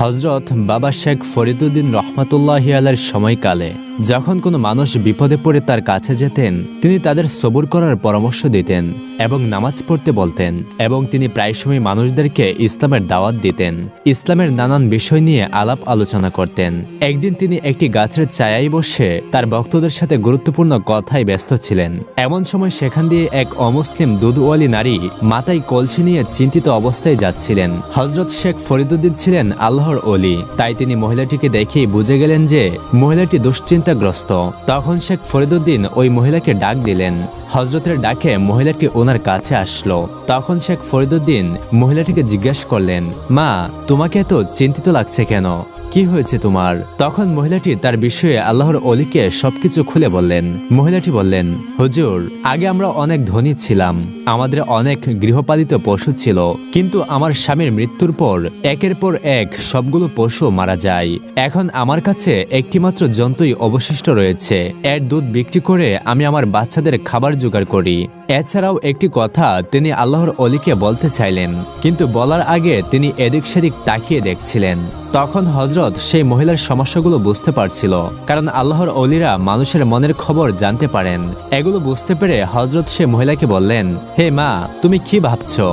হজরত বাবা শেখ ফরিদুদ্দিন রহমাতুল্লাহি আলাইহির সময়কালে যখন কোনো মানুষ বিপদে পড়ে তার কাছে যেতেন, তিনি তাদের সবুর করার পরামর্শ দিতেন এবং নামাজ পড়তে বলতেন। এবং তিনি প্রায় সময় মানুষদেরকে ইসলামের দাওয়াত দিতেন, ইসলামের নানান বিষয় নিয়ে আলাপ আলোচনা করতেন। একদিন তিনি একটি গাছের ছায়ায় বসে তার ভক্তদের সাথে গুরুত্বপূর্ণ কথায় ব্যস্ত ছিলেন। এমন সময় সেখান দিয়ে এক অমুসলিম দুধওয়ালি নারী মাথায় কলসি নিয়ে চিন্তিত অবস্থায় যাচ্ছিলেন। হজরত শেখ ফরিদুদ্দিন ছিলেন আল্লাহর ওলি, তাই তিনি মহিলাটিকে দেখেই বুঝে গেলেন যে মহিলাটি দুশ্চিন্তাগ্রস্ত। তখন শেখ ফরিদুদ্দিন ওই মহিলাকে ডাক দিলেন। হজরতের ডাকে মহিলাটি ওনার কাছে আসলো। তখন শেখ ফরিদুদ্দিন মহিলাটিকে জিজ্ঞেস করলেন, মা, তোমাকে এত চিন্তিত লাগছে কেন? কি হয়েছে তোমার? তখন মহিলাটি তার বিষয়ে আল্লাহর ওলিকে সবকিছু খুলে বললেন। মহিলাটি বললেন, হুজুর, আগে আমরা অনেক ধনী ছিলাম, আমাদের অনেক গৃহপালিত পশু ছিল, কিন্তু আমার স্বামীর মৃত্যুর পর একের পর এক সবগুলো পশু মারা যায়। এখন আমার কাছে একটিমাত্র জন্তুই অবশিষ্ট রয়েছে। এর দুধ বিক্রি করে আমি আমার বাচ্চাদের খাবার জোগাড় করি। এছাড়াও একটি কথা তিনি আল্লাহর ওলিকে বলতে চাইলেন, কিন্তু বলার আগে তিনি এদিক সেদিক তাকিয়ে দেখছিলেন। তখন হজরত সেই মহিলার সমস্যাগুলো বুঝতে পারছিল, কারণ আল্লাহর ওলিরা মানুষের মনের খবর জানতে পারেন। এগুলো বুঝতে পেরে হজরত সে মহিলাকে বললেন, হে মা, তুমি কি ভাবছো?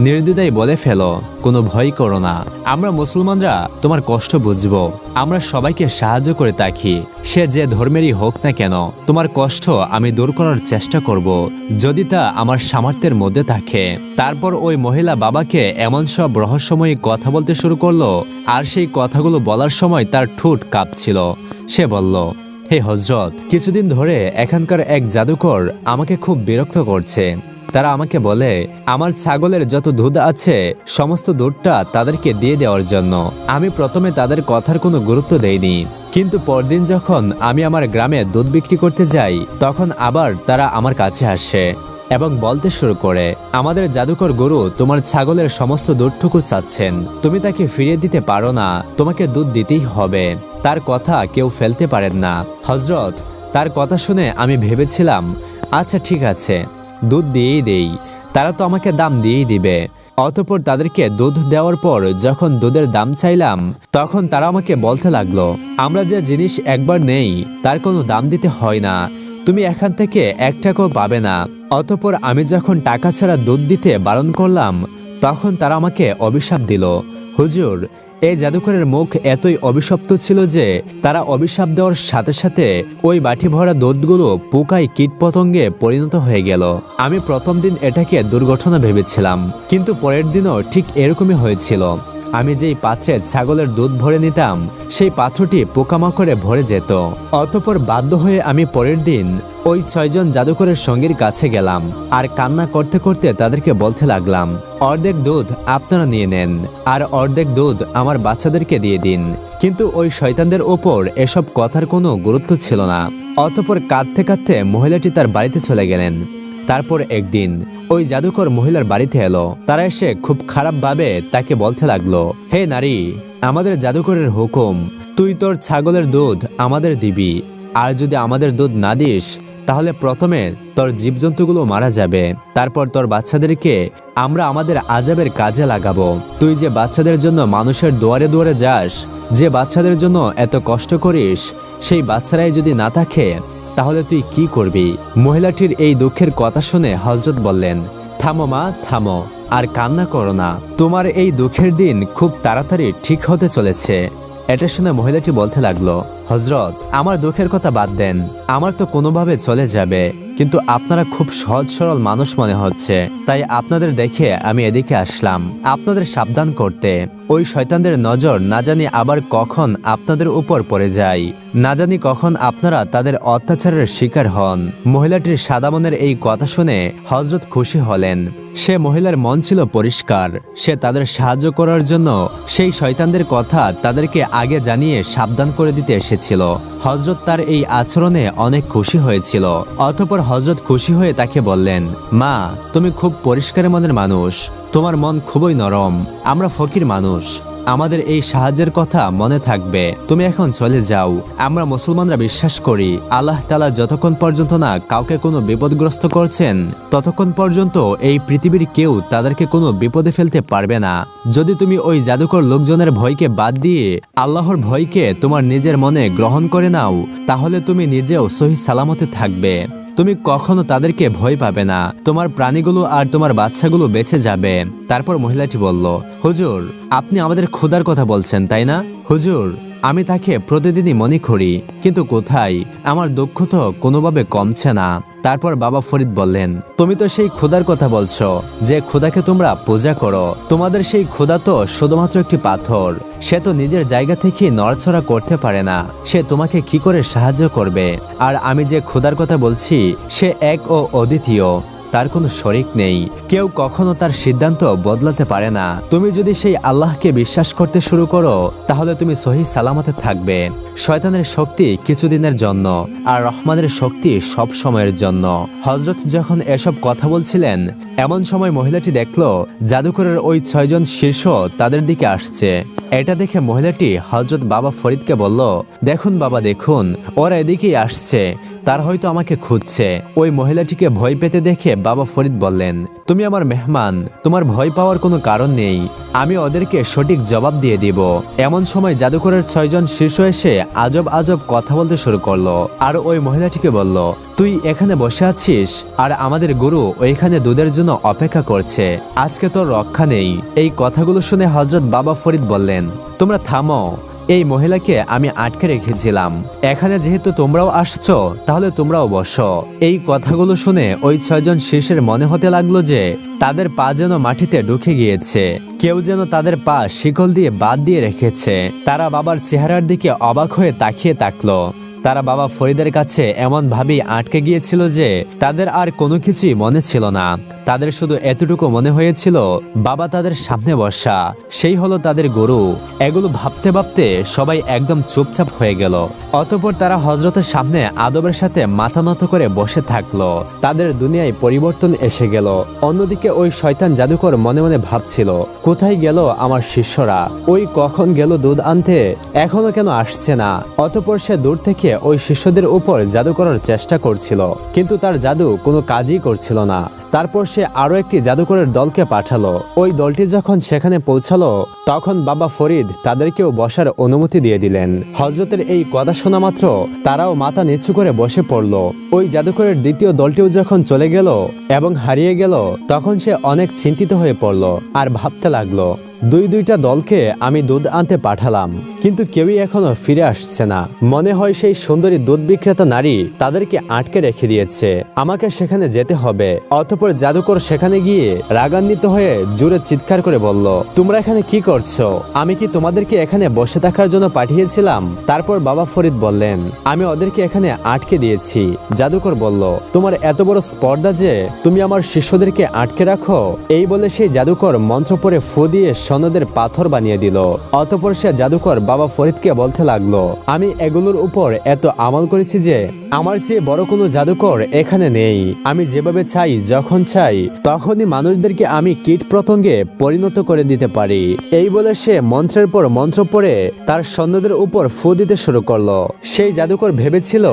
নির্দ্বিধায় বলে ফেলো, কোনো ভয় করো না। আমরা মুসলমানরা তোমার কষ্ট বুঝবো, আমরা সবাইকে সাহায্য করে থাকি, সে যে ধর্মেরই হোক না কেন। তোমার কষ্ট আমি দূর করার চেষ্টা করব, যদি তা আমার সামর্থ্যের মধ্যে থাকে। তারপর ওই মহিলা বাবাকে এমন সব রহস্যময়ী কথা বলতে শুরু করলো, আর সেই কথাগুলো বলার সময় তার ঠোঁট কাঁপছিল। সে বলল, হে হজরত, কিছুদিন ধরে এখানকার এক জাদুকর আমাকে খুব বিরক্ত করছে। তারা আমাকে বলে আমার ছাগলের যত দুধ আছে সমস্ত দুধটা তাদেরকে দিয়ে দেওয়ার জন্য। আমি প্রথমে তাদের কথার কোনো গুরুত্ব দেইনি, কিন্তু পরদিন যখন আমি আমার গ্রামে দুধ বিক্রি করতে যাই, তখন আবার তারা আমার কাছে আসে এবং বলতে শুরু করে, আমাদের জাদুকর গুরু তোমার ছাগলের সমস্ত দুধটুকু চাচ্ছেন, তুমি তাকে ফিরিয়ে দিতে পারো না, তোমাকে দুধ দিতেই হবে। তার কথা কেউ ফেলতে পারেন না। হজরত, তার কথা শুনে আমি ভেবেছিলাম, আচ্ছা ঠিক আছে, দুধ দিয়েই দেই, তারা তো আমাকে দাম দিয়েই দিবে। অতঃপর তাদেরকে দুধ দেওয়ার পর যখন দুধের দাম চাইলাম, তখন তারা আমাকে বলতে লাগলো, আমরা যে জিনিস একবার নেই তার কোনো দাম দিতে হয় না, তুমি এখান থেকে এক টাকাও পাবে না। অতঃপর আমি যখন টাকা ছাড়া দুধ দিতে বারণ করলাম, তখন তারা আমাকে অভিশাপ দিল। হুজুর, এই জাদুকরের মুখ এতই অভিশপ্ত ছিল যে তারা অভিশাপ দেওয়ার সাথে সাথে ওই বাটি ভরা দুধগুলো পোকায় কীটপতঙ্গে পরিণত হয়ে গেল। আমি প্রথম দিন এটাকে দুর্ঘটনা ভেবেছিলাম, কিন্তু পরের দিনও ঠিক এরকমই হয়েছিল। আমি যেই পাত্রে ছাগলের দুধ ভরে নিতাম, সেই পাত্রটি পোকামাকড়ে ভরে যেত। অতঃপর বাধ্য হয়ে আমি পরের দিন ওই 6 জন জাদুকরের সঙ্গীর কাছে গেলাম, আর কান্না করতে করতে তাদেরকে বলতে লাগলাম, অর্ধেক দুধ আপনারা নিয়ে নেন, আর অর্ধেক দুধ আমার বাচ্চাদেরকে দিয়ে দিন। কিন্তু ওই শয়তানদের ওপর এসব কথার কোনো গুরুত্ব ছিল না। অতঃপর কাঁদতে কাঁদতে মহিলাটি তার বাড়িতে চলে গেলেন। তারপর একদিন ওই জাদুকর মহিলার বাড়িতে এলো। তারা এসে খুব খারাপভাবে তাকে বলতে লাগলো, হে নারী, আমাদের জাদুকরের হুকুম, তুই তোর ছাগলের দুধ আমাদের দিবি, আর যদি আমাদের দুধ না দিস তাহলে প্রথমে তোর জীবজন্তুগুলো মারা যাবে, তারপর তোর বাচ্চাদেরকে আমরা আমাদের আযাবের কাজে লাগাবো। তুই যে বাচ্চাদের জন্য মানুষের দুয়ারে দুয়ারে যাস, যে বাচ্চাদের জন্য এত কষ্ট করিস, সেই বাচ্চারাই যদি না থাকে তাহলে তুই কি করবি? মহিলাটির এই দুঃখের কথা শুনে হজরত বললেন, থামো মা, থামো, আর কান্না করো না, তোমার এই দুঃখের দিন খুব তাড়াতাড়ি ঠিক হতে চলেছে। এটা শুনে মহিলাটি বলতে লাগলো, হজরত, আমার দুঃখের কথা বাদ দেন, আমার তো কোনোভাবে চলে যাবে, কিন্তু আপনারা খুব সহজ সরল মানুষ মনে হচ্ছে, তাই আপনাদের দেখে আমি এদিকে আসলাম আপনাদের সাবধান করতে। ওই শয়তানদের নজর না জানি আবার কখন আপনাদের উপর পড়ে যায়, না জানি কখন আপনারা তাদের অত্যাচারের শিকার হন। মহিলাটির সাদা মনের এই কথা শুনে হজরত খুশি হলেন। সে মহিলার মন ছিল পরিষ্কার, সে তাদের সাহায্য করার জন্য সেই শয়তানদের কথা তাদেরকে আগে জানিয়ে সাবধান করে দিতে এসেছিল। হজরত তার এই আচরণে অনেক খুশি হয়েছিল। অতঃপর হজরত খুশি হয়ে তাকে বললেন, মা, তুমি খুব পরিষ্কার মনের মানুষ, তোমার মন খুবই নরম, আমরা ফকির মানুষ, আমাদের এই সাহায্যের কথা মনে থাকবে। তুমি এখন চলে যাও। আমরা মুসলমানরা বিশ্বাস করি আল্লাহ তাআলা যতক্ষণ পর্যন্ত না কাউকে কোনো বিপদগ্রস্ত করছেন ততক্ষণ পর্যন্ত এই পৃথিবীর কেউ তাদেরকে কোনো বিপদে ফেলতে পারবে না। যদি তুমি ওই জাদুকর লোকজনের ভয়কে বাদ দিয়ে আল্লাহর ভয়কে তোমার নিজের মনে গ্রহণ করে নাও, তাহলে তুমি নিজেও সহি সালামতে থাকবে। তুমি কখনো তাদেরকে ভয় পাবে না। তোমার প্রাণীগুলো আর তোমার বাচ্চাগুলো বেঁচে যাবে। তারপর মহিলাটি বলল, হুজুর, আপনি আমাদের ক্ষুধার কথা বলছেন, তাই না? হুজুর, আমি তাকে প্রতিদিনই মনে করি, কিন্তু কোথায়, আমার দুঃখ তো কোনোভাবে কমছে না। তারপর বাবা ফরিদ বললেন, তুমি তো সেই ক্ষুধার কথা বলছো যে ক্ষুধাকে তোমরা পূজা করো। তোমাদের সেই ক্ষুধা তো শুধুমাত্র একটি পাথর। সে তো নিজের জায়গা থেকে নড়াচড়া করতে পারে না। সে তোমাকে কি করে সাহায্য করবে? আর আমি যে ক্ষুধার কথা বলছি সে এক ও অদ্বিতীয়, তার কোনো শরিক নেই। কেউ কখনো তার সিদ্ধান্ত বদলাতে পারে না। তুমি যদি সেই আল্লাহকে বিশ্বাস করতে শুরু করো তাহলে তুমি সহি সালামতে থাকবে। শয়তানের শক্তি কিছুদিনের জন্য, আর রহমানের শক্তি সব সময়ের জন্য। হযরত যখন এসব কথা বলছিলেন এমন সময় মহিলাটি দেখল জাদুকরের ওই 6 জন শীর্ষ তাদের দিকে আসছে। এটা দেখে মহিলাটি হযরত বাবা ফরিদকে বলল, দেখুন বাবা, দেখুন, ওরা এদিকেই আসছে, তার হয়তো আমাকে খুঁজছে। ওই মহিলাটিকে ভয় পেতে দেখে বাবা ফরিদ বললেন, তুমি আমার মেহমান, তোমার ভয় পাওয়ার কোনো কারণ নেই, আমি ওদেরকে সঠিক জবাব দিয়ে দিব। এমন সময় জাদুকরের 6 জন শীর্ষ এসে আজব আজব কথা বলতে শুরু করলো। আর ওই মহিলাটিকে বলল, তুই এখানে বসে আছিস আর আমাদের গরু ওইখানে দুধের জন্য অপেক্ষা করছে, আজকে তোর রক্ষা নেই। এই কথাগুলো শুনে হযরত বাবা ফরিদ বললেন, তোমরা থামো, এই মহিলাকে আমি আটকে রেখেছিলাম, এখানে যেহেতু তোমরাও আসছো তাহলে তোমরাও বসো। এই কথাগুলো শুনে ওই 6 জন শীর্ষের মনে হতে লাগলো যে তাদের পা যেন মাটিতে ঢুকে গিয়েছে, কেউ যেন তাদের পা শিকল দিয়ে বাদ দিয়ে রেখেছে। তারা বাবার চেহারার দিকে অবাক হয়ে তাকিয়ে থাকলো। তারা বাবা ফরিদের কাছে এমন ভাবেই আটকে গিয়েছিল যে তাদের আর কোনো কিছুই মনে ছিল না। তাদের শুধু এতটুকু মনে হয়েছিল বাবা তাদের সামনে বসা, সেই হলো তাদের গরু। এগুলো ভাবতে ভাবতে সবাই একদম চুপচাপ হয়ে গেল। অতঃপর তারা হযরতের সামনে আদবের সাথে মাথা নত করে বসে থাকলো। তাদের দুনিয়ায় পরিবর্তন এসে গেল। অন্যদিকে ওই শয়তান জাদুকর মনে মনে ভাবছিল, কোথায় গেল আমার শিষ্যরা? ওই কখন গেল দুধ আনতে, এখনো কেন আসছে না? অতঃপর সে দূর থেকে ওই শিষ্যদের উপর জাদু করার চেষ্টা করছিল, কিন্তু তার জাদু কোনো কাজই করছিল না। তারপর সে আরো একটি জাদুকরের দলকে পাঠালো। ওই দলটি যখন সেখানে পৌঁছালো তখন বাবা ফরিদ তাদেরকেও বসার অনুমতি দিয়ে দিলেন। হযরতের এই কথা শোনা মাত্র তারাও মাথা নিচু করে বসে পড়ল। ওই জাদুকরের দ্বিতীয় দলটিও যখন চলে গেল এবং হারিয়ে গেল তখন সে অনেক চিন্তিত হয়ে পড়ল আর ভাবতে লাগলো, দুইটা দলকে আমি দুধ আনতে পাঠালাম, কিন্তু কেউই এখনো ফিরে আসছে না। মনে হয় সেই সুন্দরী দুধ বিক্রেতা নারী তাদেরকে আটকে রেখে দিয়েছে, আমাকে সেখানে যেতে হবে। অতঃপর জাদুকর সেখানে গিয়ে রাগান্বিত হয়ে জোরে চিৎকার করে বলল, তোমরা এখানে কি করছো? আমি কি তোমাদেরকে এখানে বসে থাকার জন্য পাঠিয়েছিলাম? তারপর বাবা ফরিদ বললেন, আমি ওদেরকে এখানে আটকে দিয়েছি। জাদুকর বলল, তোমার এত বড় স্পর্ধা যে তুমি আমার শিষ্যদেরকে আটকে রাখো? এই বলে সেই জাদুকর মন্ত্র পড়ে ফু দিয়ে সনদের পাথর বানিয়ে দিল। অতঃপর সে জাদুকর বাবা ফরিদকে বলতে লাগলো, আমি এগুলোর উপর এত আমল করেছি যে আমার চেয়ে বড় কোনো জাদুকর এখানে নেই। আমি যেভাবে চাই, যখন চাই তখনই মানুষদেরকে আমি কীট পতঙ্গে পরিণত করে দিতে পারি। এই বলে সে মন্ত্রের পর মন্ত্র পড়ে তার সৈন্যদের উপর ফু দিতে শুরু করলো। সেই জাদুকর ভেবেছিল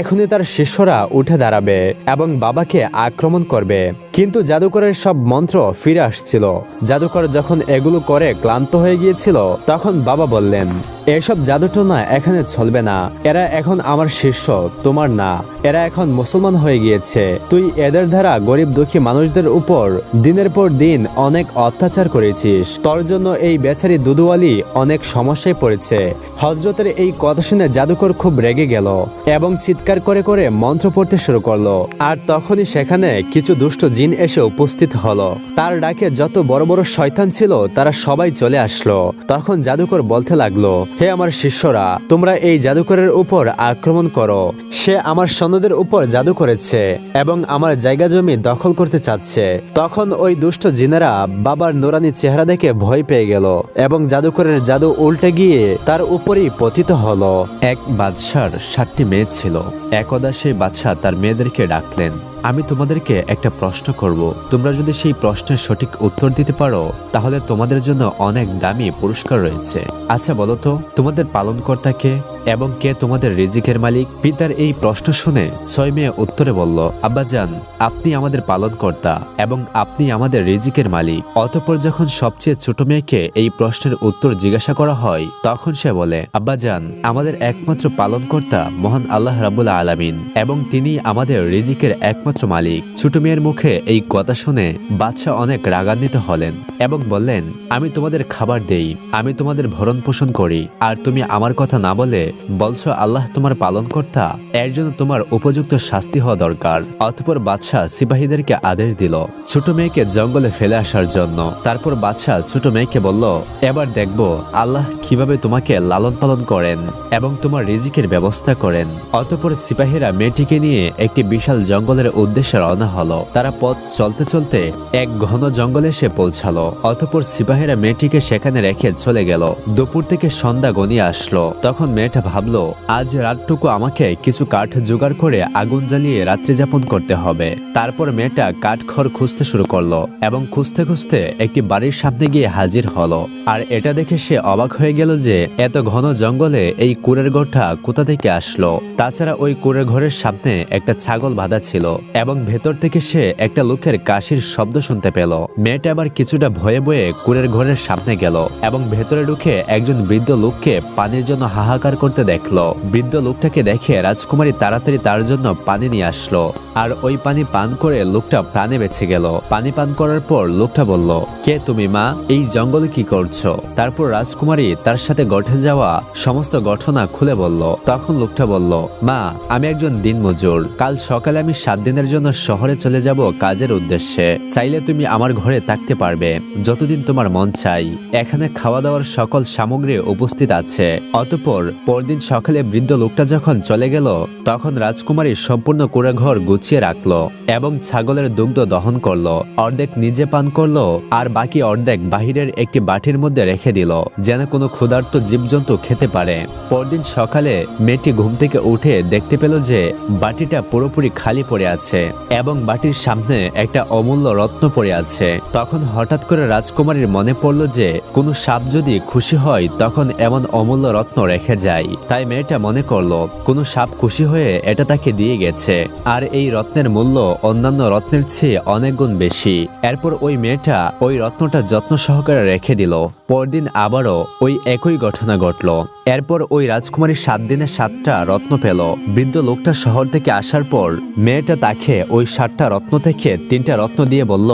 এখনই তার শিষ্যরা উঠে দাঁড়াবে এবং বাবাকে আক্রমণ করবে, কিন্তু জাদুকরের সব মন্ত্র ফিরে আসছিল। জাদুকর যখন এগুলো করে ক্লান্ত হয়ে গিয়েছিল তখন বাবা বললেন, এসব জাদুটোনা এখানে চলবে না, এরা এখন আমার শিষ্য, তোমার না। এরা এখন মুসলমান হয়ে গিয়েছে। তুই এদের দ্বারা গরিব দুঃখী মানুষদের উপর দিনের পর দিন অনেক অত্যাচার করেছিস। তোর জন্য এই বেচারি দুধওয়ালি অনেক সমস্যায় পড়েছে। হযরতের এই কথা শুনে জাদুকর খুব রেগে গেল এবং চিৎকার করে করে মন্ত্র পড়তে শুরু করলো। আর তখনই সেখানে কিছু দুষ্ট জিন এসে উপস্থিত হলো। তার ডাকে যত বড় বড় শয়তান ছিল তারা সবাই চলে আসলো। তখন জাদুকর বলতে লাগলো, হে আমার শিষ্যরা, তোমরা এই জাদুকরের উপর আক্রমণ করো। সে আমার সৈন্যদের উপর জাদু করেছে এবং আমার জায়গা জমি দখল করতে চাচ্ছে। তখন ওই দুষ্ট জিনেরা বাবার নুরানি চেহারা দেখে ভয় পেয়ে গেল এবং জাদুকরের জাদু উল্টে গিয়ে তার উপরেই পতিত হলো। এক বাদশার 7টি মেয়ে ছিল। একদা সেই বাদশা তার মেয়েদেরকে ডাকলেন আমি তোমাদেরকে একটা প্রশ্ন করব, তোমরা যদি সেই প্রশ্নের সঠিক উত্তর দিতে পারো তাহলে তোমাদের জন্য অনেক দামি পুরস্কার রয়েছে। আচ্ছা বলো তো, তোমাদের পালনকর্তা কে এবং কে তোমাদের রিজিকের মালিক? পিতার এই প্রশ্ন শুনে 6 মেয়ে উত্তরে বলল, আব্বাজান, আপনি আমাদের পালনকর্তা এবং আপনি আমাদের রিজিকের মালিক। অতঃপর যখন সবচেয়ে ছোট মেয়েকে এই প্রশ্নের উত্তর জিজ্ঞাসা করা হয় তখন সে বলে, আব্বাজান, আমাদের একমাত্র পালনকর্তা মহান আল্লাহ রাব্বুল আলামিন এবং তিনি আমাদের রিজিকের একমাত্র মালিক। ছোট মেয়ের মুখে এই কথা শুনে বাদশা অনেক রাগান্বিত হলেন এবং বললেন, আমি তোমাদের খাবার দেই, আমি তোমাদের ভরণ পোষণ করি, আর তুমি আমার কথা না বলে বলছো আল্লাহ তোমার পালনকর্তা? এর জন্য তোমার উপযুক্ত শাস্তি হওয়া দরকার। অতঃপর বাদশা সিপাহীদেরকে আদেশ দিল ছোট মেয়েকে জঙ্গলে ফেলে আসার জন্য। তারপর বাদশা ছোট মেয়েকে বলল, এবার দেখব আল্লাহ কিভাবে তোমাকে লালন পালন করেন এবং তোমার রিজিকের ব্যবস্থা করেন। অতঃপর সিপাহীরা মেয়েটিকে নিয়ে একটি বিশাল জঙ্গলের উদ্দেশ্যে রওনা হলো। তারা পথ চলতে চলতে এক ঘন জঙ্গলে এসে পৌঁছালো। অতঃপর সিপাহীরা মেয়েটিকে সেখানে রেখে চলে গেল। দুপুর থেকে সন্ধ্যা গনিয়ে আসলো। তখন মেয়েটা ভাবলো, আজ রাতটুকু আমাকে কিছু কাঠ জোগাড় করে আগুন জ্বালিয়ে রাত্রি যাপন করতে হবে। তারপর মেয়েটা কাঠখড় খুঁজতে শুরু করলো এবং খুঁজতে খুঁজতে একটি বাড়ির সামনে গিয়ে হাজির হলো। আর এটা দেখে সে অবাক হয়ে গেল যে এত ঘন জঙ্গলে এই কুড়ের ঘরটা কোথা থেকে আসলো। তাছাড়া ওই কুড়ের ঘরের সামনে একটা ছাগল বাঁধা ছিল এবং ভেতর থেকে সে একটা লোকের কাশির শব্দ শুনতে পেল। মেয়েটা আবার কিছুটা ভয়ে ভয়ে কুড়ের ঘরের সামনে গেল এবং ভেতরে ঢুকে একজন বৃদ্ধ লোককে পানির জন্য হাহাকার করতে দেখলো। বৃদ্ধ লোকটাকে দেখে রাজকুমারী তাড়াতাড়ি তার জন্য পানি নিয়ে আসলো আর ওই পানি পান করে লোকটা প্রাণে বেঁচে গেল। পানি পান করার পর লোকটা বলল, কে তুমি মা? এই জঙ্গলে কি করছো? তারপর রাজকুমারী তার সাথে ঘটে যাওয়া সমস্ত ঘটনা খুলে বলল। তখন লোকটা বলল, মা, আমি একজন দিনমজুর। কাল সকালে আমি 7 দিনের জন্য শহরে চলে যাব কাজের উদ্দেশ্যে। চাইলে তুমি আমার ঘরে থাকতে পারবে যতদিন তোমার মন চাই। এখানে খাওয়া দাওয়ার সকল সামগ্রী উপস্থিত আছে। অতঃপর পরদিন সকালে বৃদ্ধ লোকটা যখন চলে গেল তখন রাজকুমারী সম্পূর্ণ কুড়ে ঘর গুছিয়ে রাখলো এবং ছাগলের দুগ্ধ দহন করলো। অর্ধেক নিজে পান করলো আর বাকি অর্ধেক বাহিরের একটি বাটির মধ্যে রেখে দিল যেন কোনো ক্ষুধার্ত জীবজন্তু খেতে পারে। পরদিন সকালে মেয়েটি ঘুম থেকে উঠে দেখতে পেল যে বাটিটা পুরোপুরি খালি পড়ে আছে এবং বাটির সামনে একটা অমূল্য রত্ন পড়ে আছে। তখন হঠাৎ করে রাজকুমারীর মনে পড়ল যে কোনো সাপ যদি খুশি হয় তখন এমন অমূল্য রত্ন রেখে যায়। তাই মেয়েটা মনে করলো কোনো সাপ খুশি হয়ে এটা তাকে দিয়ে গেছে আর এই রত্নের মূল্য অন্যান্য রত্নের চেয়ে অনেক গুণ বেশি। এরপর ওই মেয়েটা ওই রত্নটা যত্ন সহকারে রেখে দিল। পরদিন আবারও ওই একই ঘটনা ঘটল। এরপর ওই রাজকুমারী 7 দিনে 7টা রত্ন পেল। বৃদ্ধ লোকটা শহর থেকে আসার পর মেয়েটা তাকে ওই 7টা রত্ন থেকে 3টা রত্ন দিয়ে বলল,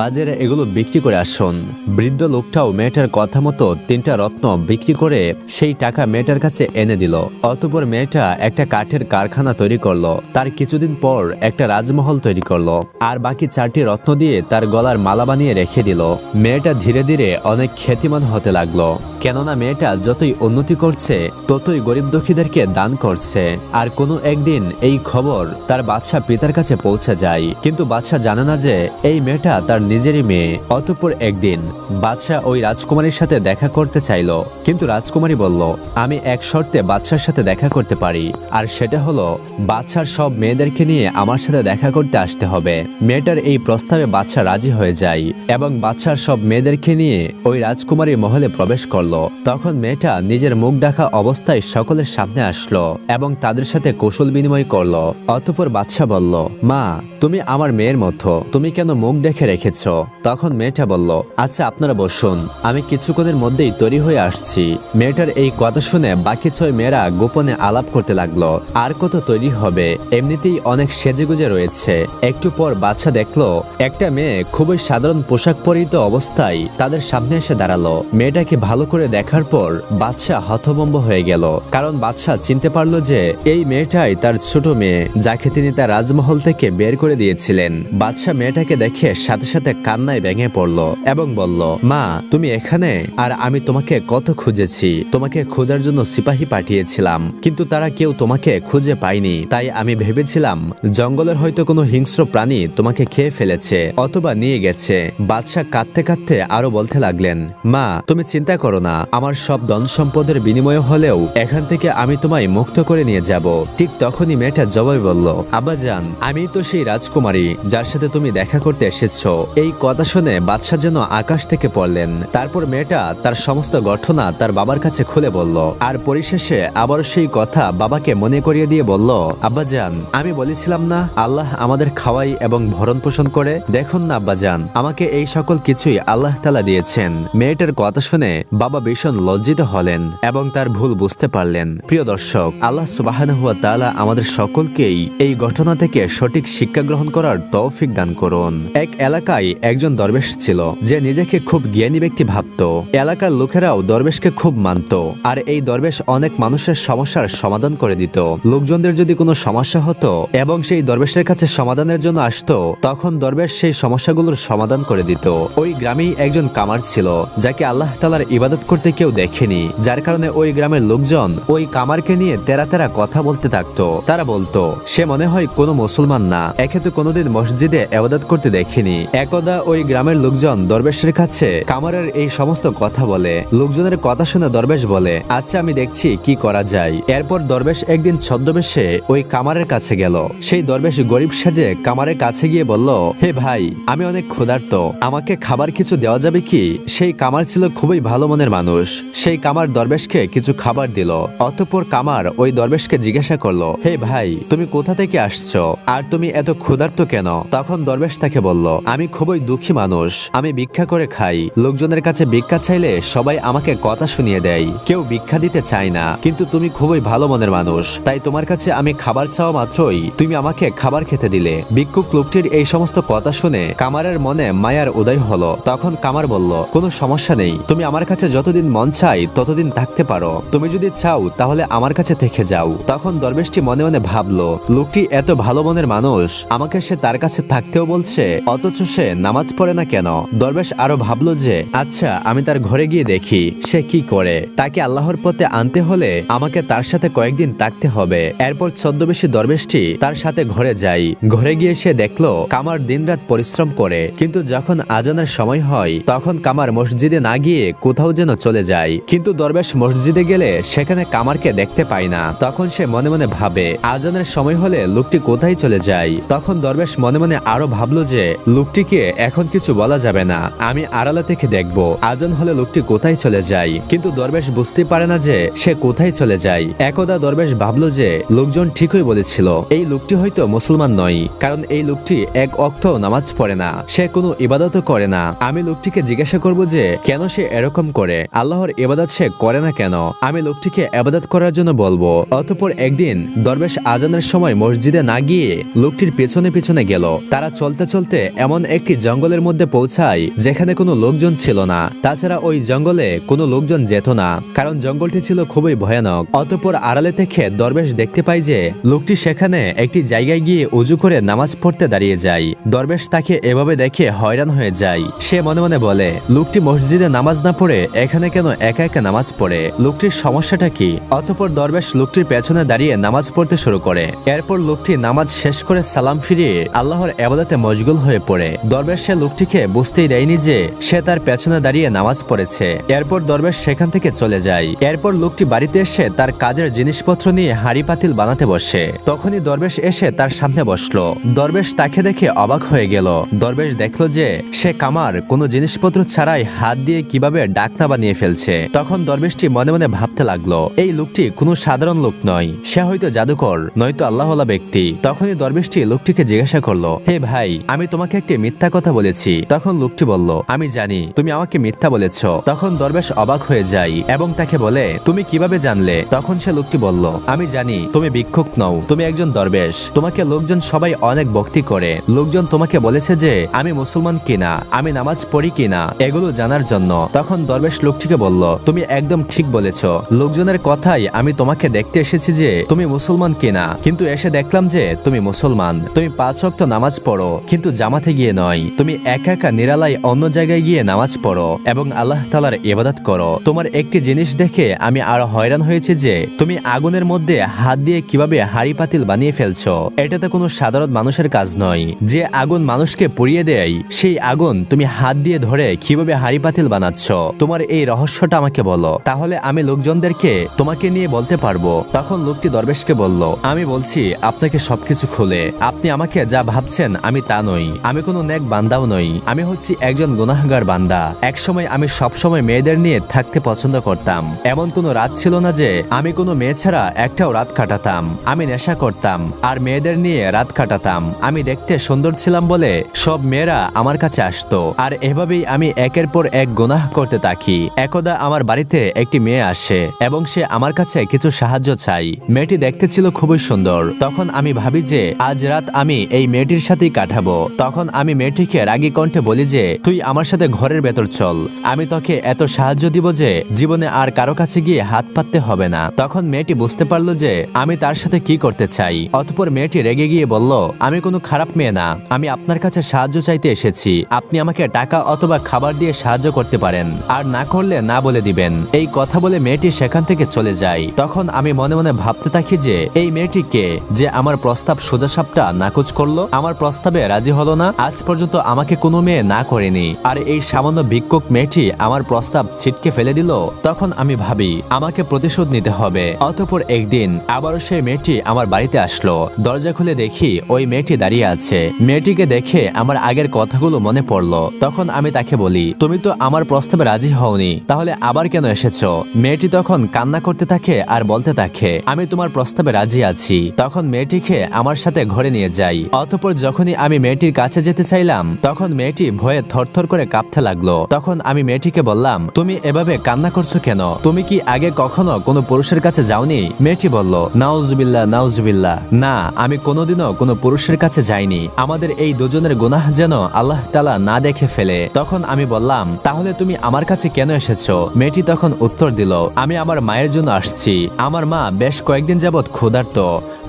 বাজারে এগুলো বিক্রি করে আসুন। বৃদ্ধ লোকটাও মেয়েটার কথা মতো 3টা রত্ন বিক্রি করে সেই টাকা মেয়েটার কাছে এনে দিল। অতঃপর মেয়েটা একটা কাঠের কারখানা তৈরি করলো। তার কিছুদিন পর একটা রাজমহল তৈরি করলো আর বাকি 4টি রত্ন দিয়ে তার গলার মালা বানিয়ে রেখে দিল। মেয়েটা ধীরে ধীরে অনেক খ্যাতিমান হতে লাগলো, কেননা মেয়েটা যতই উন্নতি করছে ততই গরিব দুঃখীদেরকে দান করছে। আর কোনো একদিন এই খবর তার বাদশা পিতার কাছে পৌঁছে যায়, কিন্তু বাদশা জানে না যে এই মেয়েটা তার নিজেরই মেয়ে। অতঃপর একদিন বাদশা ওই রাজকুমারীর সাথে দেখা করতে চাইল, কিন্তু রাজকুমারী বলল, আমি এক শর্তে বাদশার সাথে দেখা করতে পারি, আর সেটা হলো বাদশার সব মেয়েদেরকে নিয়ে আমার সাথে দেখা করতে আসতে হবে। মেয়েটার এই প্রস্তাবে বাদশা রাজি হয়ে যায় এবং বাদশার সব মেয়েদেরকে নিয়ে ওই রাজকুমারীর মহলে প্রবেশ করলো। তখন মেয়েটা নিজের মুখ ঢাকা অবস্থায় সকলের সামনে আসলো এবং তাদের সাথে কৌশল বিনিময় করলো। অতঃপর বাদশা বলল, মা, তুমি আমার মেয়ের মতো, তুমি কেন মুখ দেখে রেখেছ? তখন মেয়েটা বলল, আচ্ছা আপনারা বসুন, আমি কিছুক্ষণের মধ্যেই তৈরি হয়ে আসছি। মেয়েটার এই কথা শুনে বাকি 6 মেয়েরা গোপনে আলাপ করতে লাগলো। আর কত তৈরি হবে, এমনিতেই অনেক সেজেগুজে রয়েছে। একটু পর বাদশা দেখলো একটা মেয়ে খুবই সাধারণ পোশাক পরিহিত অবস্থায় তাদের সামনে এসে দাঁড়ালো। মেয়েটাকে ভালো করে দেখার পর বাদশা হতভম্ব হয়ে গেল, কারণ বাদশা চিনতে পারলো যে এই মেয়েটাই তার ছোট মেয়ে যাকে তিনি তার রাজমহল থেকে বের করে দিয়েছিলেন। বাদশা মেয়েটাকে দেখে সাথে সাথে কান্নায় ভেঙে পড়লো এবং বলল, মা, তুমি এখানে? আর আমি তোমাকে কত খুঁজেছি, তোমাকে খোঁজার জন্য সিপাহী পাঠিয়েছিলাম, কিন্তু তারা কেউ তোমাকে খুঁজে পায়নি। তাই আমি ভেবেছিলাম জঙ্গলের হয়তো কোনো হিংস্র প্রাণী তোমাকে খেয়ে ফেলেছে অথবা নিয়ে গেছে। বাদশা কাঁদতে কাঁদতে আরো বলতে লাগলেন, মা, তুমি চিন্তা করো না, আমার সব ধন সম্পদের বিনিময়ে হলেও এখান থেকে আমি তোমায় মুক্ত করে নিয়ে যাব। ঠিক তখনই মেয়েটা জবাবে বলল, আব্বাজান, আমি তো সেই রাজকুমারী যার সাথে তুমি দেখা করতে এসেছো। এই কথা শুনে বাদশাহ যেন আকাশ থেকে পড়লেন। তারপর মেয়েটা তার সমস্ত ঘটনা তার বাবার কাছে খুলে বলল, আর পরিশেষে আবার সেই কথা বাবাকে মনে করিয়ে দিয়ে বলল, আব্বাজান, আমি বলেছিলাম না আল্লাহ আমাদের খাওয়াই এবং ভরণ পোষণ করে? দেখুন না আব্বাজান, আমাকে এই সকল কিছুই আল্লাহ তাআলা দিয়েছেন। মেয়েটার কথা শুনে বাবা ভীষণ লজ্জিত হলেন এবং তার ভুল বুঝতে পারলেন। প্রিয় দর্শক, আল্লাহ সুবহানাহু ওয়া তাআলা আমাদের সকলকেই এই ঘটনা থেকে সঠিক শিক্ষা গ্রহণ করার তৌফিক দান করুন। এক এলাকায় একজন দরবেশ ছিল যে নিজেকে খুব জ্ঞানী ব্যক্তি ভাবত। এলাকার লোকেরাও দরবেশকে খুব মানত, আর এই দরবেশ অনেক মানুষের সমস্যার সমাধান করে দিত। লোকজনদের যদি কোনো সমস্যা হতো এবং সেই দরবেশের কাছে সমাধানের জন্য আসতো, তখন দরবেশ সেই সমস্যাগুলোর সমাধান করে দিত। ওই গ্রামেই একজন কামার ছিল যাকে আল্লাহ তাআলার ইবাদত করতে কেউ দেখেনি, যার কারণে ওই গ্রামের লোকজন ওই কামারকে নিয়ে তেরা তেরা কথা বলতে থাকতো। তারা বলতো, সে মনে হয় কোনো মুসলমান না, একে তো কোনোদিন মসজিদে ইবাদত করতে দেখিনি। একদা ওই গ্রামের লোকজন দরবেশের কাছে কামারের এই সমস্ত কথা বলে। লোকজনের কথা শুনে দরবেশ বলে, আচ্ছা, আমি দেখছি কি করা যায়। এরপর দরবেশ একদিন ছদ্মবেশে ওই কামারের কাছে গেল। সেই দরবেশ গরিব সেজে কামারের কাছে গিয়ে বলল, হে ভাই, আমি অনেক ক্ষুধার্ত, আমাকে খাবার কিছু দেওয়া যাবে কি? সেই কামার ছিল খুবই ভালো মনের মানুষ। সেই কামার দরবেশকে কিছু খাবার দিল। অতঃপর কামার ওই দরবেশকে জিজ্ঞাসা করলো, হে ভাই, তুমি কোথা থেকে আসছো আর তুমি এত ক্ষুধার্ত কেন? তখন দরবেশ তাকে বলল, আমি খুবই দুঃখী মানুষ, আমি ভিক্ষা করে খাই। লোকজনের কাছে ভিক্ষা চাইলে সবাই আমাকে কথা শুনিয়ে দেয়, কেউ ভিক্ষা দিতে চায় না। কিন্তু তুমি খুবই ভালো মনের মানুষ, তাই তোমার কাছে আমি খাবার চাওয়া মাত্রই তুমি আমাকে খাবার খেতে দিলে। ভিক্ষুক লোকটির এই সমস্ত কথা শুনে কামারের মনে মায়ার উদয় হলো। তখন কামার বলল, কোনো সমস্যা নেই, তুমি আমার কাছে যতদিন মন চাই ততদিন থাকতে পারো, তুমি যদি চাও তাহলে আমার কাছে থেকে যাও। তখন দরবেশটি মনে মনে ভাবলো, লোকটি এত ভালো মনের মানুষ, আমাকে সে তার কাছে থাকতেও বলছে, অথচ সে নামাজ পড়ে না কেন? দরবেশ আরো ভাবলো যে, আচ্ছা, আমি তার ঘরে গিয়ে দেখি সে কি করে। তাকে আল্লাহর পথে আনতে হলে আমাকে তার সাথে কয়েকদিন থাকতে হবে। এরপর ছদ্মবেশী দরবেশটি তার সাথে ঘরে যায়। ঘরে গিয়ে সে দেখলো কামার দিনরাত পরিশ্রম করে, কিন্তু যখন আজানের সময় হয় তখন কামার মসজিদে না গিয়ে কোথাও যেন চলে যায়। কিন্তু দরবেশ মসজিদে গেলে সেখানে কামারকে দেখতে পায় না। তখন সে মনে মনে ভাবে, আজানের সময় হলে লোকটি কোথায় চলে যায়। তখন দরবেশ মনে মনে আরো ভাবলো যে, লোকটিকে এখন কিছু বলা যাবে না, আমি আড়ালে থেকে দেখবো আজান হলে লোকটি কোথায় চলে যায়। কিন্তু দরবেশ বুঝতে পারে না যে সে কোথায় চলে যায়। একদা দরবেশ ভাবলো যে লোকজন ঠিকই বলেছিল, এই লোকটি হয়তো মুসলমান নয়, কারণ এই লোকটি এক ওয়াক্ত নামাজ পড়ে না, সে কোনো ইবাদতও করে না। আমি লোকটিকে জিজ্ঞাসা করব যে কেন সে এরকম করে, আল্লাহর ইবাদত সে করে না কেন, আমি লোকটিকে ইবাদত করার জন্য বলবো। অতঃপর একদিন দরবেশ আজানের সময় মসজিদে না গিয়ে লোকটির পেছনে পেছনে গেল। তারা চলতে চলতে এমন একটি জঙ্গলের মধ্যে পৌঁছায় যেখানে কোনো লোকজন ছিল না। তাছাড়া ওই জঙ্গলে কোনো লোকজন যেত না, কারণ জঙ্গলটি ছিল খুবই ভয়ানক। অতঃপর আড়ালে থেকে দরবেশ দেখতে পায় যে লোকটি সেখানে একটি জায়গায় গিয়ে উজু করে নামাজ পড়তে দাঁড়িয়ে যায়। দরবেশ তাকে এভাবে দেখে হয়রান হয়ে যায়। সে মনে মনে বলে, লোকটি মসজিদে নামাজ না পড়ে এখানে কেন একা একা নামাজ পড়ে, লোকটির সমস্যাটা কি? অতঃপর দরবেশ লোকটির পেছনে দাঁড়িয়ে নামাজ পড়তে শুরু করে। এরপর লোকটি নামাজ শেষ করে সালাম ফিরিয়ে আল্লাহর ইবাদতে মশগুল হয়ে পড়ে। দরবেশ সে লোকটিকে বুঝতেই দেয়নি যে সে তার পেছনে দাঁড়িয়ে নামাজ পড়েছে। এরপর দরবেশ সেখান থেকে চলে যায়। এরপর লোকটি বাড়িতে এসে তার কাজের জিনিসপত্র নিয়ে হাঁড়ি পাতিল বানাতে বসে। তখনই দরবেশ এসে তার সামনে বসলো। দরবেশ তাকে দেখে অবাক হয়ে গেল। দরবেশ দেখলো যে সে কামার কোনো জিনিসপত্র ছাড়াই হাত দিয়ে কিভাবে ডাকনা বানিয়ে ফেলছে। তখন দরবেশটি মনে মনে ভাবতে লাগলো, এই লোকটি কোনো সাধারণ লোক নয়, সে হয়তো জাদুকর নয়তো আল্লাহওয়ালা ব্যক্তি। তখনই দরবেশটি লোকটিকে জিজ্ঞাসা করলো, হে ভাই, আমি তোমাকে একটি মিথ্যা কথা বলেছি। তখন লোকটি বলল, আমি জানি তুমি আমাকে মিথ্যা বলেছ। তখন দরবেশ অবাক হয়ে যায় এবং তাকে বলে, তুমি কিভাবে জানলে? তখন সে লোকটি বলল, আমি জানি তুমি ভিক্ষুক নও, তুমি একজন দরবেশ, তোমাকে লোকজন সবাই অনেক ভক্তি করে। লোকজন তোমাকে বলেছে যে আমি মুসলমান কিনা, আমি নামাজ পড়ি কিনা, এগুলো জানার জন্য। তখন দরবেশ লোকটিকে বলল, তুমি একদম ঠিক বলেছ, লোকজনের কথাই আমি তোমাকে দেখতে এসেছি যে তুমি মুসলমান কিনা, কিন্তু এসে দেখলাম যে তুমি মুসলমান। তুমি 5 ওয়াক্ত নামাজ পড়ো, কিন্তু জামাতে গিয়ে নয়, তুমি একা একা নিরালায় অন্য জায়গায় গিয়ে নামাজ পড়ো এবং আল্লাহ তাআলার ইবাদত করো। তোমার একটি জিনিস দেখে আমি আরো হয়রান হয়েছি যে তুমি আগুনের মধ্যে হাত দিয়ে কিভাবে হাঁড়ি পাতিল বানিয়ে ফেলছো। এটা তো কোনো সাধারণ মানুষের কাজ নয়। যে আগুন মানুষকে পুড়িয়ে দেয়, সেই আগুন তুমি হাত দিয়ে ধরে কিভাবে হাঁড়ি পাতিল বানাচ্ছ। তোমার এই রহস্যটা আমাকে বলো, তাহলে আমি লোকজনদেরকে তোমাকে নিয়ে বলতে পারবো। তখন লোকটি দরবেশকে বলল, আমি বলছি আপনাকে সবকিছু খুলে। আপনি আমাকে যা ভাবছেন আমি তা নই। আমি কোনো নেক বান্দাও নই। আমি হচ্ছি একজন গুনাহগার বান্দা। একসময় আমি সবসময় মেয়েদের নিয়ে থাকতে পছন্দ করতাম। এমন কোনো রাত ছিল না যে আমি কোনো মেয়ে ছাড়া একটাও রাত কাটাতাম। আমি নেশা করতাম আর মেয়েদের নিয়ে রাত কাটাতাম। আমি দেখতে সুন্দর ছিলাম বলে সব মেয়েরা আমার কাছে আসতো, আর এভাবেই আমি একের পর এক গুনাহ করতে থাকি। একদা আমার বাড়িতে একটি মেয়ে আসে এবং সে আমার কাছে কিছু সাহায্য চাই। মেয়েটি দেখতে ছিল খুবই সুন্দর। তখন আমি ভাবি যে আজ রাত আমি এই মেয়েটির সাথেই কাটাবো। তখন আমি মেয়েটিকে রাগী কণ্ঠে বলি যে তুই আমার সাথে ঘরের ভেতর চল, আমি তোকে এত সাহায্য দিব যে জীবনে আর কারো কাছে গিয়ে হাত পাততে হবে না। তখন মেয়েটি বুঝতে পারলো যে আমি তার সাথে কি করতে চাই। অতঃপর মেয়েটি রেগে গিয়ে বলল, আমি কোনো খারাপ মেয়ে না, আমি আপনার কাছে সাহায্য চাইতে এসেছি। আপনি আমাকে টাকা অথবা খাবার দিয়ে সাহায্য করতে পারেন, আর না করলে না বলে দিবেন। এই কথা বলে মেয়েটি সেখান থেকে চলে যায়। তখন আমি মনে মনে ভাবতে থাকি যে এই মেয়েটি কে, যে আমার প্রস্তাব সোজাসাপটা নাকচ করলো, আমার প্রস্তাবে রাজি হলো না। আজ পর্যন্ত আমাকে কোনো মেয়ে না করেনি, আর এই সামান্য ভিক্ষুক মেয়েটি আমার প্রস্তাব ছিটকে ফেলে দিল। তখন আমি ভাবি আমাকে প্রতিশোধ নিতে হবে। অতঃপর একদিন আবারও সেই মেয়েটি আমার বাড়িতে আসলো। দরজা খুলে দেখি ওই মেয়েটি দাঁড়িয়ে আছে। মেয়েটিকে দেখে আমার আগের কথাগুলো মনে পড়লো। তখন আমি তাকে বলি, তুমি তো আমার প্রস্তাবে রাজি হওনি, তাহলে আবার কেন এসেছো? মেয়েটি তখন কান্না করতে থাকে আর বলতে থাকে, আমি তোমার প্রস্তাবে রাজি আছি। তখন মেয়েটিকে আমার সাথে ঘরে নিয়ে যাই। অতঃপর যখনই আমি মেয়েটির কাছে যেতে চাইলাম, তখন মেয়েটি ভয়ে থরথর করে কাঁপতে লাগলো। তখন আমি মেয়েটিকে বললাম, তুমি এভাবে কান্না করছো কেন? তুমি কি আগে কখনো কোনো পুরুষের কাছে যাওনি? মেয়েটি বলল, নাউজুবিল্লাহ নাউজুবিল্লাহ, না, আমি কোনোদিনও কোনো পুরুষের কাছে যাইনি। আমাদের এই দুজনের গুনাহ যেন আল্লাহ তাআলা না দেখে ফেলে। তখন আমি বললাম, তাহলে তুমি আমার কাছে কেন এসেছো? মেয়েটি তখন উত্তর দিল, আমি আমার মায়ের জন্য আসছি। আমার মা বেশ কয়েকদিন যাবৎ ক্ষুধার্ত।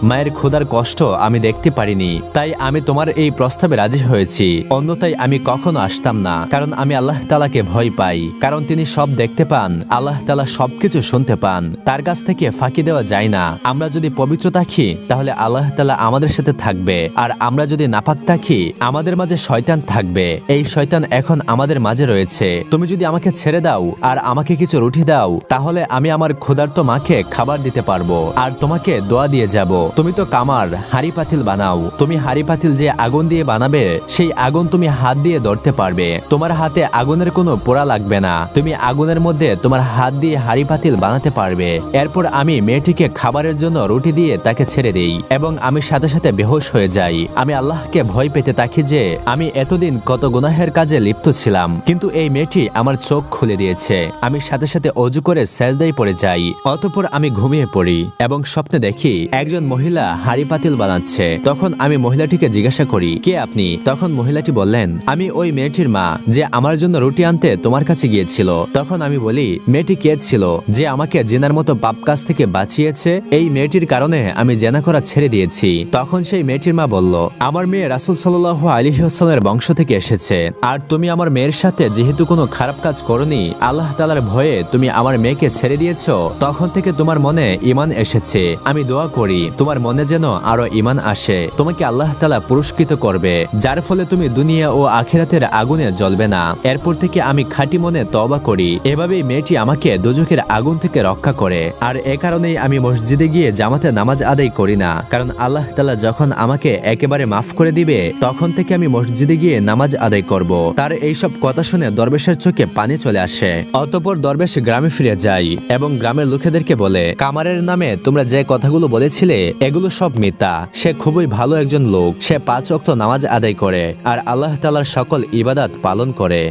মায়ের ক্ষুধার কষ্ট আমি দেখতে পারিনি, তাই আমি তোমার এই প্রস্তাবে রাজি হয়েছি। অন্যথায় আমি কখনো আসতাম না, কারণ আমি আল্লাহ তাআলাকে ভয় পাই। কারণ তিনি সব দেখতে পান, আল্লাহ তাআলা সবকিছু শুনতে পান। তার কাছ থেকে ফাঁকি দেওয়া যায় না। আমরা যদি পবিত্র থাকি তাহলে আল্লাহ তাআলা আমাদের সাথে থাকবে, আর আমরা যদি নাপাক থাকি আমাদের মাঝে শয়তান থাকবে। এই শয়তান এখন আমাদের মাঝে রয়েছে। তুমি যদি আমাকে ছেড়ে দাও আর আমাকে কিছু রুটি দাও, তাহলে আমি আমার ক্ষুধার্ত মাকে খাবার দিতে পারবো আর তোমাকে দোয়া দিয়ে যাব। তুমি তো কামার, হাড়ি পাতিল বানাও। তুমি হাড়ি পাতিল যে আগুন দিয়ে বানাবে, সেই আগুন তুমি হাত দিয়ে ধরতে পারবে। তোমার হাতে আগুনের কোনো পোড়া লাগবে না। তুমি আগুনের মধ্যে তোমার হাত দিয়ে হাড়ি পাতিল বানাতে পারবে। এরপর আমি মেয়েটিকে খাবারের জন্য রুটি দিয়ে তাকে ছেড়ে দেই এবং আমি সাথে সাথে বেহুশ হয়ে যাই। আমি আল্লাহকে ভয় পেতে থাকি যে আমি এতদিন কত গুনাহের কাজে লিপ্ত ছিলাম, কিন্তু এই মেয়েটি আমার চোখ খুলে দিয়েছে। আমি সাথে সাথে অজু করে সেজদায় পড়ে যাই। অতঃপর আমি ঘুমিয়ে পড়ি এবং স্বপ্নে দেখি একজন মহিলা হাড়ি পাতিল বানাচ্ছে। তখন আমি মহিলাটিকে জিজ্ঞাসা করি, কে আপনি? তখন মহিলাটি বললেন, আমি ওই মেয়েটির মা যে আমার জন্য রুটি আনতে তোমার কাছে গিয়েছিল। তখন আমি বলি, মেয়েটি কে ছিল যে আমাকে জেনার মতো পাপ কাজ থেকে বাঁচিয়েছে? এই মেয়েটির কারণে আমি জেনা করা ছেড়ে দিয়েছি। তখন সেই মেয়েটির মা বলল, আমার মেয়ে রাসূল সাল্লাল্লাহু আলাইহি ওয়াসাল্লামের বংশ থেকে এসেছে, আর তুমি আমার মেয়ের সাথে যেহেতু কোনো খারাপ কাজ করনি, আল্লাহ তাআলার ভয়ে তুমি আমার মেয়েকে ছেড়ে দিয়েছো। তখন থেকে তোমার মনে ঈমান এসেছে। আমি দোয়া করি তোমার মনে যেন আরো ঈমান আসে। তোমাকে আল্লাহ তাআলা পুরস্কৃত করবে, যার ফলে তুমি দুনিয়া ও আখিরাতের আগুনে জ্বলবে না। এরপর থেকে আমি খাঁটি মনে তওবা করি। এভাবেই মেয়েটি আমাকে দোজখের আগুন থেকে রক্ষা করে। আর এ কারণেই আমি মসজিদে গিয়ে জামাতে নামাজ আদায় করি না, কারণ আল্লাহ তাআলা যখন আমাকে একেবারে মাফ করে দিবে, তখন থেকে আমি মসজিদে গিয়ে নামাজ আদায় করব। তার এইসব কথা শুনে দরবেশের চোখে পানি চলে আসে। অতঃপর দরবেশ গ্রামে ফিরে যায় এবং গ্রামের লোকেদেরকে বলে, কামারের নামে তোমরা যে কথাগুলো বলেছিলে এগুলো সব মিথ্যা। সে খুবই ভালো একজন লোক। সে 5 ওয়াক্ত নামাজ আদায় করে আর আল্লাহ তাআলার সকল ইবাদত পালন করে।